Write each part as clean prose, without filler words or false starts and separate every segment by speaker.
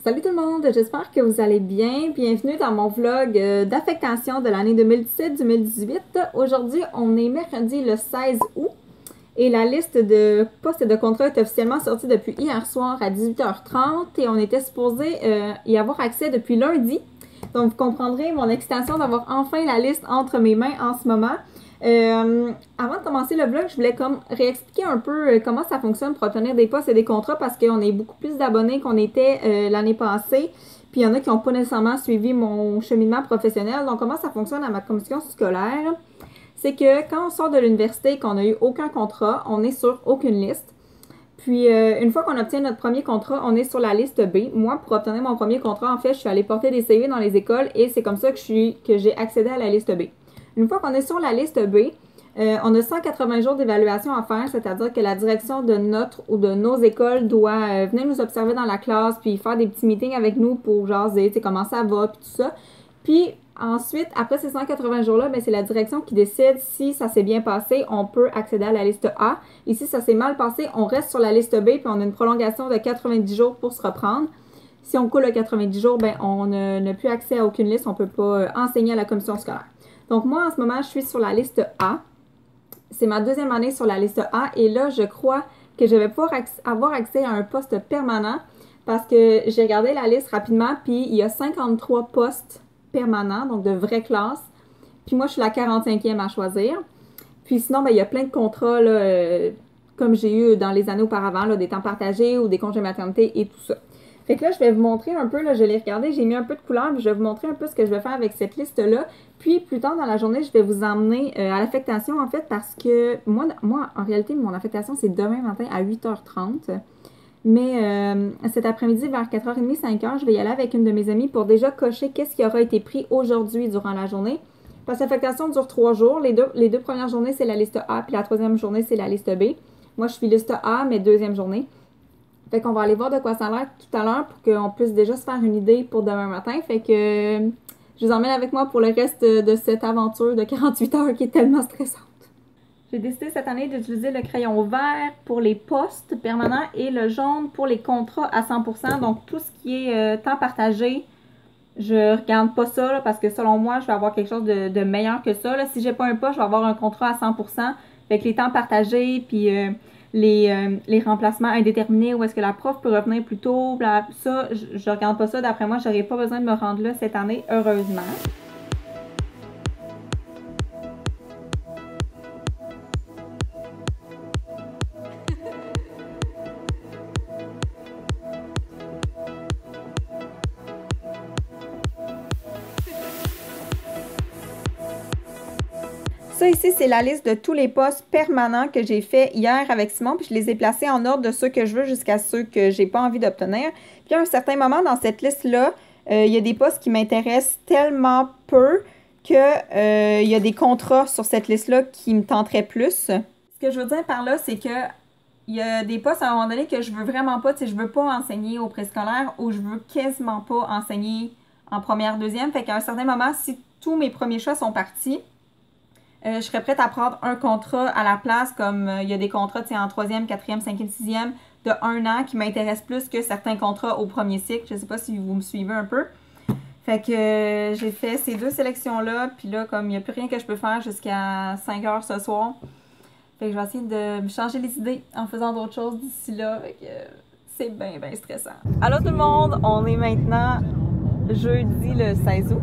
Speaker 1: Salut tout le monde, j'espère que vous allez bien. Bienvenue dans mon vlog d'affectation de l'année 2017-2018. Aujourd'hui, on est mercredi le 16 août et la liste de postes et de contrats est officiellement sortie depuis hier soir à 18h30 et on était supposé y avoir accès depuis lundi. Donc vous comprendrez mon excitation d'avoir enfin la liste entre mes mains en ce moment. Avant de commencer le vlog, je voulais comme réexpliquer un peu comment ça fonctionne pour obtenir des postes et des contrats parce qu'on est beaucoup plus d'abonnés qu'on était l'année passée. Puis il y en a qui n'ont pas nécessairement suivi mon cheminement professionnel. Donc comment ça fonctionne à ma commission scolaire? C'est que quand on sort de l'université et qu'on n'a eu aucun contrat, on est sur aucune liste. Puis une fois qu'on obtient notre premier contrat, on est sur la liste B. Moi, pour obtenir mon premier contrat, en fait, je suis allée porter des CV dans les écoles et c'est comme ça que j'ai accédé à la liste B. Une fois qu'on est sur la liste B, on a 180 jours d'évaluation à faire, c'est-à-dire que la direction de notre ou de nos écoles doit venir nous observer dans la classe puis faire des petits meetings avec nous pour jaser, tu sais, comment ça va puis tout ça. Puis ensuite, après ces 180 jours-là, ben, c'est la direction qui décide si ça s'est bien passé, on peut accéder à la liste A. Et si ça s'est mal passé, on reste sur la liste B puis on a une prolongation de 90 jours pour se reprendre. Si on coule à 90 jours, ben, on n'a plus accès à aucune liste, on ne peut pas enseigner à la commission scolaire. Donc moi, en ce moment, je suis sur la liste A. C'est ma deuxième année sur la liste A et là, je crois que je vais pouvoir avoir accès à un poste permanent parce que j'ai regardé la liste rapidement puis il y a 53 postes permanents, donc de vraies classes. Puis moi, je suis la 45e à choisir. Puis sinon, ben, il y a plein de contrats là, comme j'ai eu dans les années auparavant, là, des temps partagés ou des congés maternité et tout ça. Fait que là, je vais vous montrer un peu, là, je l'ai regardé, j'ai mis un peu de couleur, puis je vais vous montrer un peu ce que je vais faire avec cette liste-là. Puis, plus tard dans la journée, je vais vous emmener à l'affectation, en fait, parce que moi, en réalité, mon affectation, c'est demain matin à 8h30. Mais cet après-midi, vers 4h30, 5h, je vais y aller avec une de mes amies pour déjà cocher qu'est-ce qui aura été pris aujourd'hui durant la journée. Parce que l'affectation dure 3 jours. Les deux premières journées, c'est la liste A, puis la troisième journée, c'est la liste B. Moi, je suis liste A, mais deuxième journée. Fait qu'on va aller voir de quoi ça a l'air tout à l'heure pour qu'on puisse déjà se faire une idée pour demain matin. Fait que je vous emmène avec moi pour le reste de cette aventure de 48 heures qui est tellement stressante. J'ai décidé cette année d'utiliser le crayon vert pour les postes permanents et le jaune pour les contrats à 100%. Donc tout ce qui est temps partagé, je regarde pas ça là, parce que selon moi, je vais avoir quelque chose de meilleur que ça. Là. Si j'ai pas un poste, je vais avoir un contrat à 100%. Fait que les temps partagés, puis les remplacements indéterminés, où est-ce que la prof peut revenir plus tôt, ça, je regarde pas ça. D'après moi, j'aurais pas besoin de me rendre là cette année, heureusement. Ça ici, c'est la liste de tous les postes permanents que j'ai fait hier avec Simon, puis je les ai placés en ordre de ceux que je veux jusqu'à ceux que j'ai pas envie d'obtenir. Puis à un certain moment dans cette liste-là, il y a des postes qui m'intéressent tellement peu que il y a des contrats sur cette liste-là qui me tenteraient plus. Ce que je veux dire par là, c'est que il y a des postes à un moment donné que je veux vraiment pas, tu sais, je veux pas enseigner au préscolaire ou je veux quasiment pas enseigner en première, deuxième. Fait qu'à un certain moment, si tous mes premiers choix sont partis, je serais prête à prendre un contrat à la place, comme il y a des contrats en troisième, quatrième, cinquième, sixième de 1 an qui m'intéressent plus que certains contrats au premier cycle. Je ne sais pas si vous me suivez un peu. Fait que j'ai fait ces deux sélections-là, puis là, comme il n'y a plus rien que je peux faire jusqu'à 5 heures ce soir, fait que je vais essayer de me changer les idées en faisant d'autres choses d'ici là. Fait que c'est bien, bien stressant. Allô tout le monde, on est maintenant jeudi le 16 août.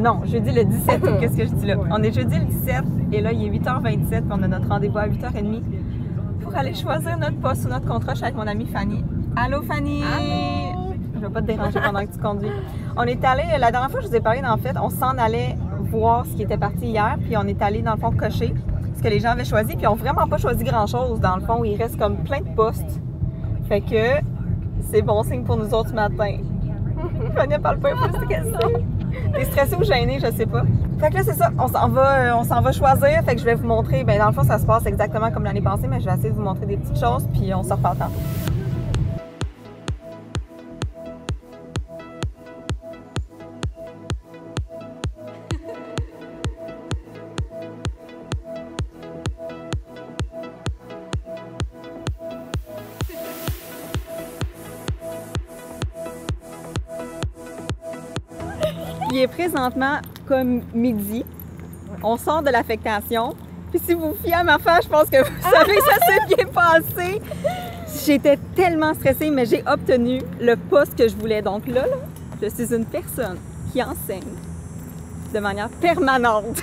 Speaker 1: Non, jeudi le 17 août, qu'est-ce que je dis là? On est jeudi le 17 et là, il est 8h27 puis on a notre rendez-vous à 8h30 pour aller choisir notre poste ou notre contrat. Je suis avec mon amie Fanny. Allô Fanny! Allô! Je vais pas te déranger pendant que tu conduis. On est allé, la dernière fois je vous ai parlé, en fait, on s'en allait voir ce qui était parti hier puis on est allé dans le fond cocher ce que les gens avaient choisi puis ils ont vraiment pas choisi grand-chose dans le fond. Il reste comme plein de postes. Fait que c'est bon signe pour nous autres ce matin. Fanny parle pas un peu, c'est qu'elle sait. T'es stressée ou gênée, je sais pas. Fait que là, c'est ça, on s'en va choisir. Fait que je vais vous montrer, ben dans le fond, ça se passe exactement comme l'année passée, mais je vais essayer de vous montrer des petites choses, puis on se reparle tantôt. Il est présentement comme midi. On sort de l'affectation. Puis si vous vous fiez à ma face, je pense que vous savez que ça s'est bien passé. J'étais tellement stressée, mais j'ai obtenu le poste que je voulais. Donc là, je suis une personne qui enseigne de manière permanente.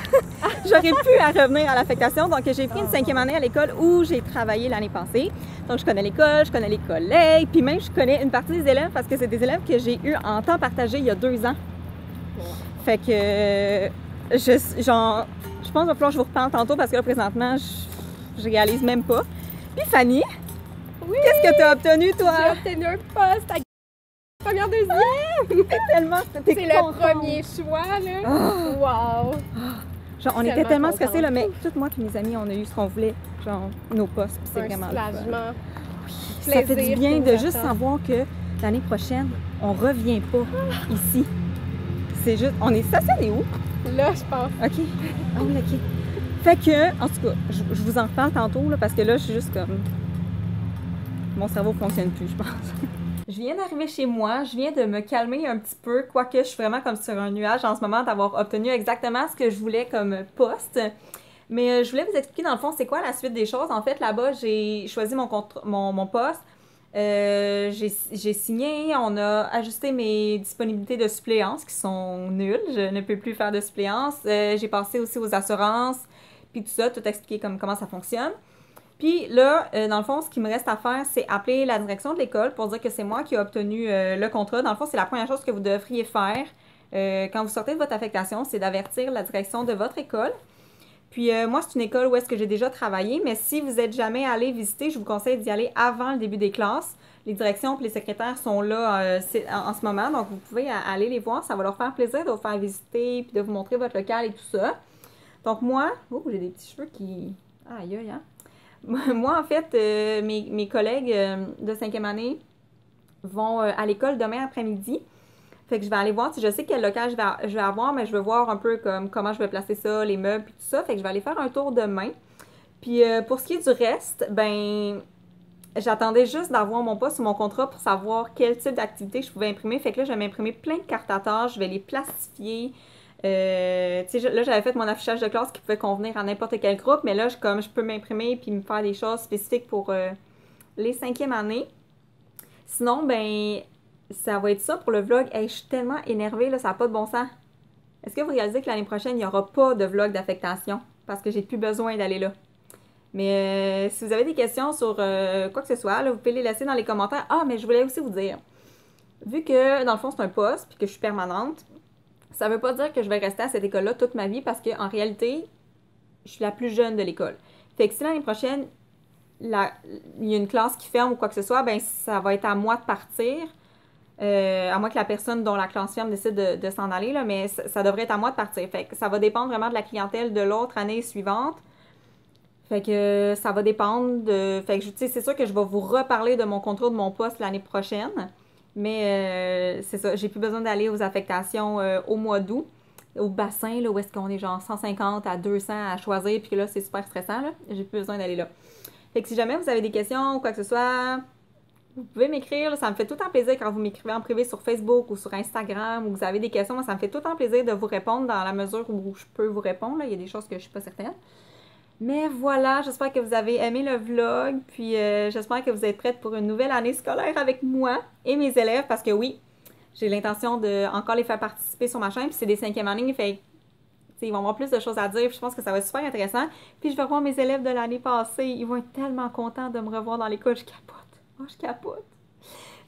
Speaker 1: J'aurais pu à revenir à l'affectation. Donc j'ai pris une 5e année à l'école où j'ai travaillé l'année passée. Donc je connais l'école, je connais les collègues, puis même je connais une partie des élèves parce que c'est des élèves que j'ai eus en temps partagé il y a 2 ans. Fait que je pense qu'il va falloir que je vous reparle tantôt parce que là, présentement, je réalise même pas. Puis Fanny, oui, qu'est-ce que tu as obtenu, toi?
Speaker 2: J'ai obtenu un poste à première, deuxième!
Speaker 1: C'est
Speaker 2: le premier choix, là. Oh. Wow!
Speaker 1: Genre, on était tellement stressés, là, mais toutes moi et mes amis, on a eu ce qu'on voulait, genre nos postes, puis c'est vraiment
Speaker 2: soulagement.
Speaker 1: Oui, ça fait du bien de juste savoir que l'année prochaine, on revient pas ici. C'est juste, on est stationné où?
Speaker 2: Là, je pense.
Speaker 1: OK. Ah oui, OK. Fait que, en tout cas, je vous en reparle tantôt, là, parce que là, je suis juste comme... Mon cerveau fonctionne plus, je pense. Je viens d'arriver chez moi, je viens de me calmer un petit peu, quoique je suis vraiment comme sur un nuage en ce moment d'avoir obtenu exactement ce que je voulais comme poste. Mais je voulais vous expliquer dans le fond c'est quoi la suite des choses. En fait, là-bas, j'ai choisi mon poste. J'ai signé, on a ajusté mes disponibilités de suppléance qui sont nulles. Je ne peux plus faire de suppléance. J'ai passé aussi aux assurances, puis tout ça, tout expliqué comment ça fonctionne. Puis là, dans le fond, ce qui me reste à faire, c'est appeler la direction de l'école pour dire que c'est moi qui ai obtenu le contrat. Dans le fond, c'est la première chose que vous devriez faire quand vous sortez de votre affectation, c'est d'avertir la direction de votre école. Puis moi, c'est une école où est-ce que j'ai déjà travaillé, mais si vous n'êtes jamais allé visiter, je vous conseille d'y aller avant le début des classes. Les directions et les secrétaires sont là en ce moment, donc vous pouvez aller les voir. Ça va leur faire plaisir de vous faire visiter puis de vous montrer votre local et tout ça. Donc moi, oh, j'ai des petits cheveux qui... Aïe, aïe, hein? Moi, en fait, mes collègues de 5e année vont à l'école demain après-midi. Fait que je vais aller voir si je sais quel local je vais avoir, mais je veux voir un peu comment je vais placer ça, les meubles et tout ça. Fait que je vais aller faire un tour demain. Puis pour ce qui est du reste, ben j'attendais juste d'avoir mon poste ou mon contrat pour savoir quel type d'activité je pouvais imprimer. Fait que là, je vais m'imprimer plein de cartes à tâches, je vais les plastifier. Là, j'avais fait mon affichage de classe qui pouvait convenir à n'importe quel groupe, mais là, je peux m'imprimer puis me faire des choses spécifiques pour les 5e années. Sinon, ben, ça va être ça pour le vlog. Hey, je suis tellement énervée, là, ça n'a pas de bon sens. Est-ce que vous réalisez que l'année prochaine, il n'y aura pas de vlog d'affectation parce que j'ai plus besoin d'aller là? Mais si vous avez des questions sur quoi que ce soit, là, vous pouvez les laisser dans les commentaires. Ah, mais je voulais aussi vous dire, vu que dans le fond, c'est un poste puis que je suis permanente, ça ne veut pas dire que je vais rester à cette école-là toute ma vie parce qu'en réalité, je suis la plus jeune de l'école. Fait que si l'année prochaine, il y a une classe qui ferme ou quoi que ce soit, ben ça va être à moi de partir. À moins que la personne dont la classe ferme décide de s'en aller, là, mais ça devrait être à moi de partir. Fait que ça va dépendre vraiment de la clientèle de l'autre année suivante. Fait que ça va dépendre de... Fait que c'est sûr que je vais vous reparler de mon contrat de mon poste l'année prochaine. Mais c'est ça, j'ai plus besoin d'aller aux affectations au mois d'août, au bassin, là, où est-ce qu'on est genre 150 à 200 à choisir, puis que là, c'est super stressant, là. J'ai plus besoin d'aller là. Fait que si jamais vous avez des questions ou quoi que ce soit, vous pouvez m'écrire, là. Ça me fait tout le temps plaisir quand vous m'écrivez en privé sur Facebook ou sur Instagram, ou vous avez des questions. Moi, ça me fait tout le temps plaisir de vous répondre dans la mesure où je peux vous répondre, là. Il y a des choses que je suis pas certaine. Mais voilà, j'espère que vous avez aimé le vlog, puis j'espère que vous êtes prêtes pour une nouvelle année scolaire avec moi et mes élèves, parce que oui, j'ai l'intention de encore les faire participer sur ma chaîne, puis c'est des 5e années, fait ils vont avoir plus de choses à dire, puis je pense que ça va être super intéressant. Puis je vais revoir mes élèves de l'année passée, ils vont être tellement contents de me revoir dans l'école, je capote, oh je capote.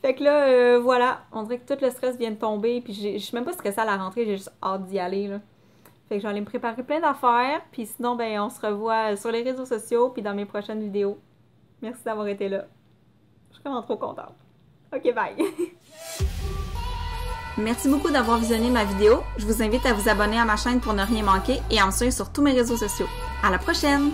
Speaker 1: Fait que là, voilà, on dirait que tout le stress vient de tomber, puis je suis même pas stressée à la rentrée, j'ai juste hâte d'y aller, là. Fait que j'allais me préparer plein d'affaires, puis sinon, ben, on se revoit sur les réseaux sociaux, puis dans mes prochaines vidéos. Merci d'avoir été là. Je suis vraiment trop contente. Ok, bye! Merci beaucoup d'avoir visionné ma vidéo. Je vous invite à vous abonner à ma chaîne pour ne rien manquer et à me suivre sur tous mes réseaux sociaux. À la prochaine!